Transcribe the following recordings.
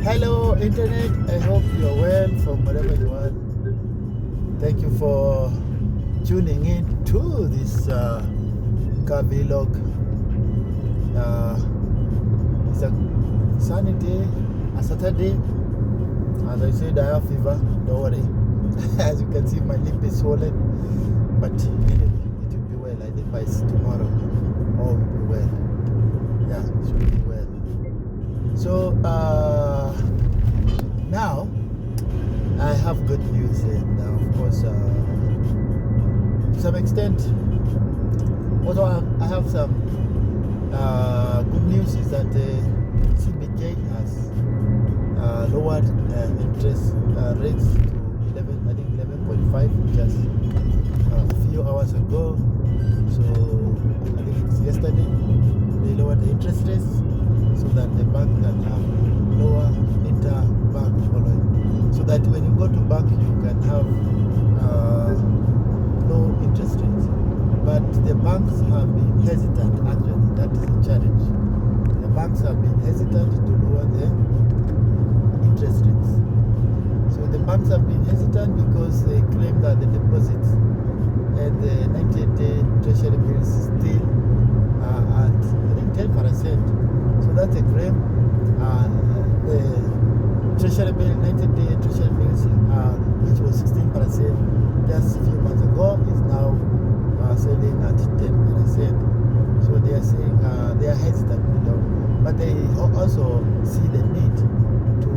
Hello, Internet. I hope you're well from wherever you are. Thank you for tuning in to this car vlog. It's a sunny day, a Saturday. As I said, I have fever. Don't worry. As you can see, my lip is swollen. But anyway, it will be well. I think by tomorrow, all will be well. Yeah, it should be well. So now I have good news, and of course, to some extent, also I have some good news is that CBK has lowered interest rates to 11.5 just a few hours ago. So I think it's yesterday they lowered the interest rates so that the bank can have lower interbank following. So that when you go to bank, you can have low interest rates. But the banks have been hesitant, actually. That is a challenge. The banks have been hesitant to lower their interest rates. So the banks have been hesitant because they claim that the deposits and the 90-day treasury bills still are at, I think, 10%. So that's a claim. The treasury bill, 90-day treasury bills, which was 16% just a few months ago, is now selling at 10%. So they are saying they are hesitant, but they also see the need to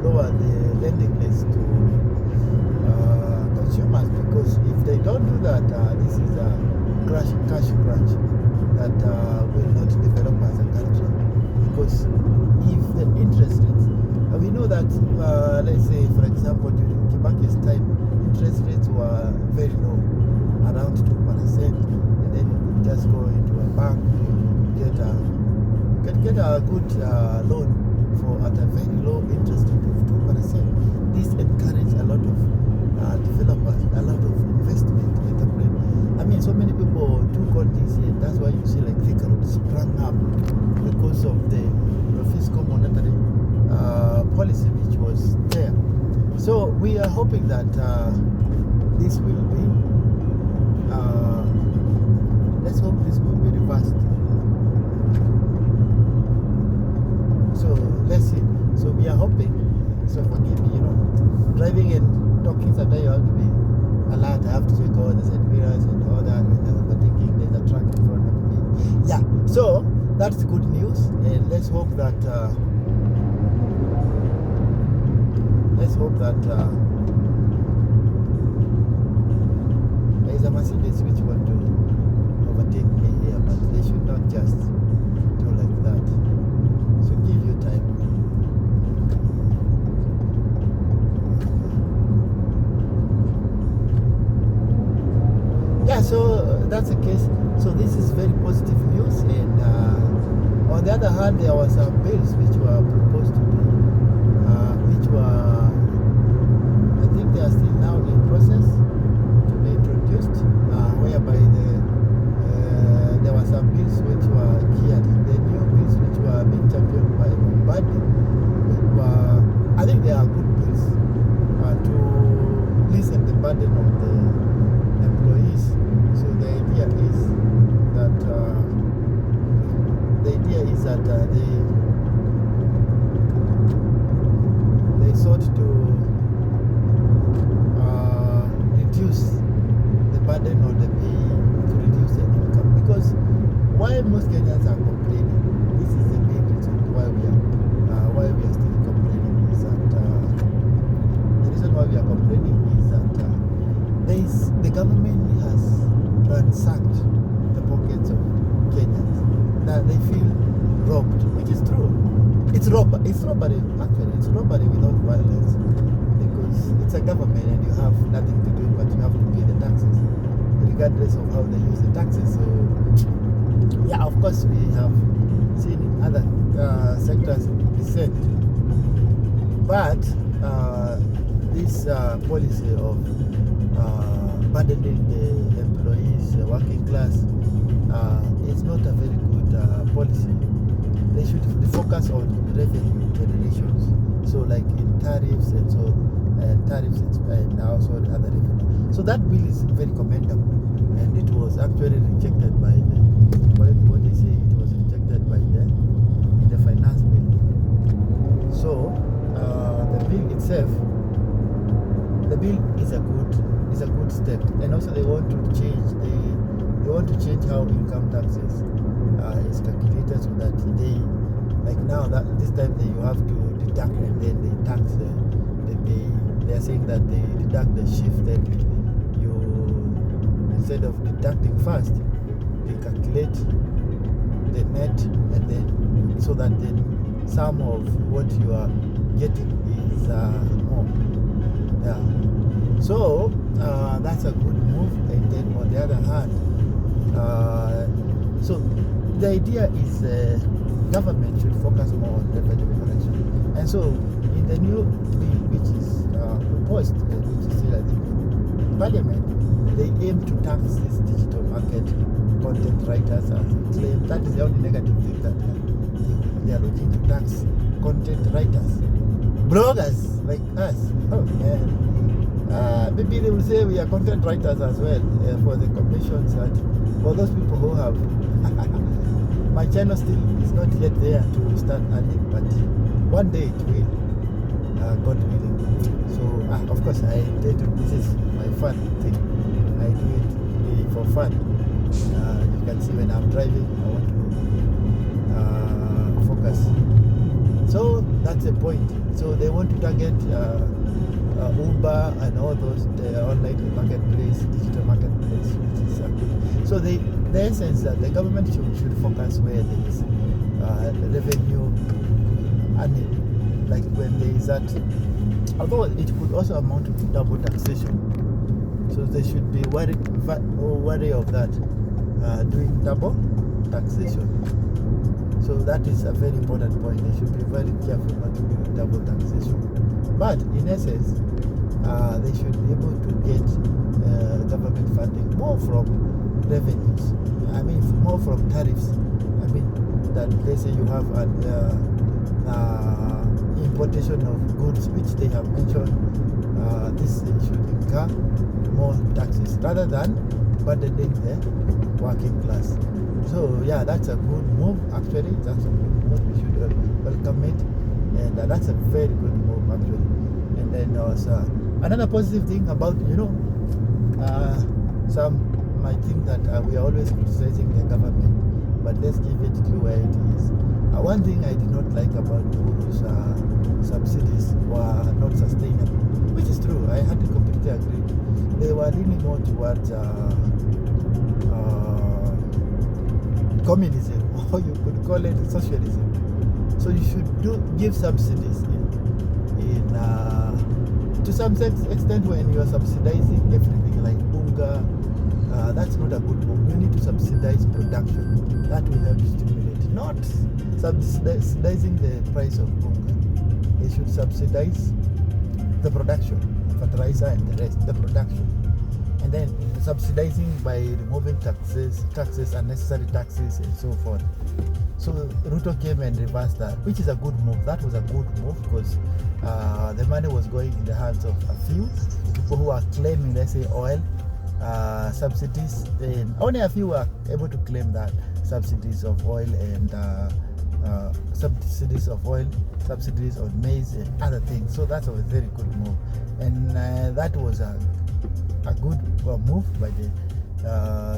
lower the lending rates to consumers, because if they don't do that, this is a cash crunch that will not develop as a country. Because if the interest rates, we know that, let's say, for example, during Kibaki's time, interest rates were very low, around 2%, and then you could just go into a bank, you can get a good loan for at a very low interest rate of 2%. This encourages a lot of developers, a lot of investment entrepreneurs. I mean, so many people took on this, and that's why you see like Thika Road sprang up because of the fiscal monetary policy which was there. So we are hoping that this will be, let's hope this will be reversed. So let's see. So we are hoping. So forgive me, driving and talking sometimes you have to be alert. I have to check all the side mirrors and all that when I'm overtaking. There's a truck in front of me. Yeah. So that's good news, and let's hope that there is a Mercedes which want to overtake me here, but they should not just do like that. So give you time. Yeah, so that's the case. So this is very positive news, and on the other hand, there were some bills which were proposed to be, which were, I think they are still now in process to be introduced, whereby there were some bills which were geared, the new bills which were being championed by Mbadi, I think they are good bills to lessen the burden of the employees. So the idea is that they sought to reduce the burden on the pay, to reduce the income. Because why most Kenyans are complaining, this is the main reason why we are still complaining, is that the reason why we are complaining is that the government has ransacked the pockets of Kenyans. That they feel robbed, which is true. It's robbery, actually. It's robbery without violence, because it's a government and you have nothing to do, but you have to pay the taxes, regardless of how they use the taxes. So, yeah, of course, we have seen other sectors descend. But this policy of burdening the employees, working class, is not a very good policy. They should focus on revenue generations. tariffs and also the other revenue. So that bill is very commendable, and it was actually rejected by what they say, it was rejected by the finance bill. So the bill itself, the bill is a good step, and also they want to change how income taxes is calculated, so that this time you have to deduct, and then they tax they are saying that they deduct the shift, then you, instead of deducting first, they calculate the net, and then so that the sum of what you are getting is more. Yeah. So that's a good move. And then on the other hand, so the idea is government should focus more on revenue collection. And so in the new bill which is proposed, which is still I think in Parliament, they aim to tax this digital market content writers as they claim. That is the only negative thing, that they are looking to tax content writers, bloggers like us. Oh man, maybe they will say we are content writers as well, for the commissions, that for those people who have my channel still is not yet there to start earning, but one day it will, God willing. So of course I intend to, this is my fun thing, I do it for fun. You can see when I'm driving, I want to focus. So that's the point. So they want to target Uber and all those, the online marketplace, digital marketplace, which is good. So the essence that the government should focus where there is revenue earning, like when there is that, although it could also amount to double taxation. So they should be wary of that, doing double taxation. So that is a very important point. They should be very careful not to do double taxation. But in essence, they should be able to get government funding more from revenues. I mean, more from tariffs. I mean, that let's say you have an importation of goods which they have mentioned, this should incur more taxes rather than burdening the working class. So yeah, that's a good move. Actually, that's a good move. We should welcome it, and that's a very good move actually. And then also another positive thing about, some might think that we are always criticizing the government, but let's give it to where it is. One thing I did not like about those subsidies were not sustainable, which is true. I had to completely agree. They were leaning more towards communism, or you could call it socialism. So you should give subsidies to some extent when you are subsidizing everything like bunga. That's not a good move. You need to subsidize production. That will help stimulate, not subsidizing the price of bunga. They should subsidize the production, fertilizer and the rest, the production. And then subsidizing by removing taxes, unnecessary taxes, and so forth. So Ruto came and reversed that, which is a good move. That was a good move because the money was going in the hands of a few people who are claiming, let's say, oil subsidies. Then only a few were able to claim that subsidies of oil and subsidies on maize and other things. So that's a very good move, and that was a good move by the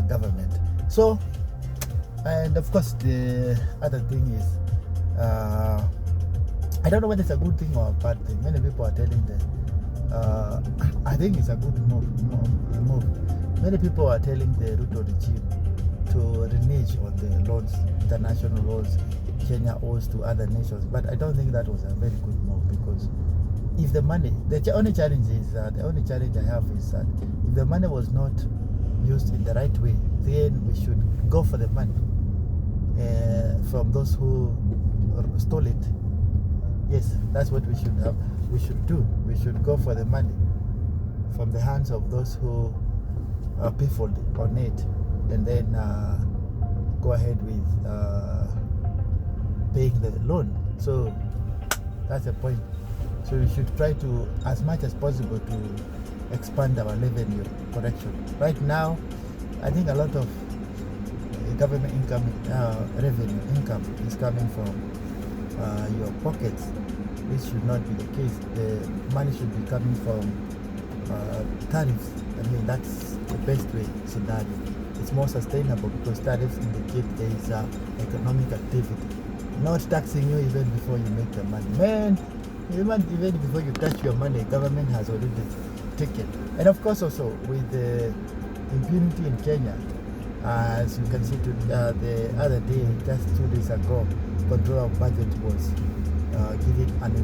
government. So, and of course the other thing is, I don't know whether it's a good thing or a bad thing. Many people are telling them, I think it's a good move. Many people are telling the Ruto regime to renege on the loans, international loans Kenya owes to other nations, but I don't think that was a very good move, because if the money, the only challenge I have is that if the money was not used in the right way, then we should go for the money from those who stole it. Yes, that's what we should do. We should go for the money from the hands of those who piffled on it, and then go ahead with paying the loan. So that's the point. So we should try to, as much as possible, to expand our revenue collection. Right now, I think a lot of government income, revenue income is coming from your pockets, which should not be the case. The money should be coming from tariffs. I mean, that's the best way scenario. It's more sustainable because tariffs indicate there is economic activity, not taxing you even before you make the money. Man, even before you touch your money, government has already taken. And of course, also with the impunity in Kenya, as you can see the other day, just 2 days ago, control of budget was given an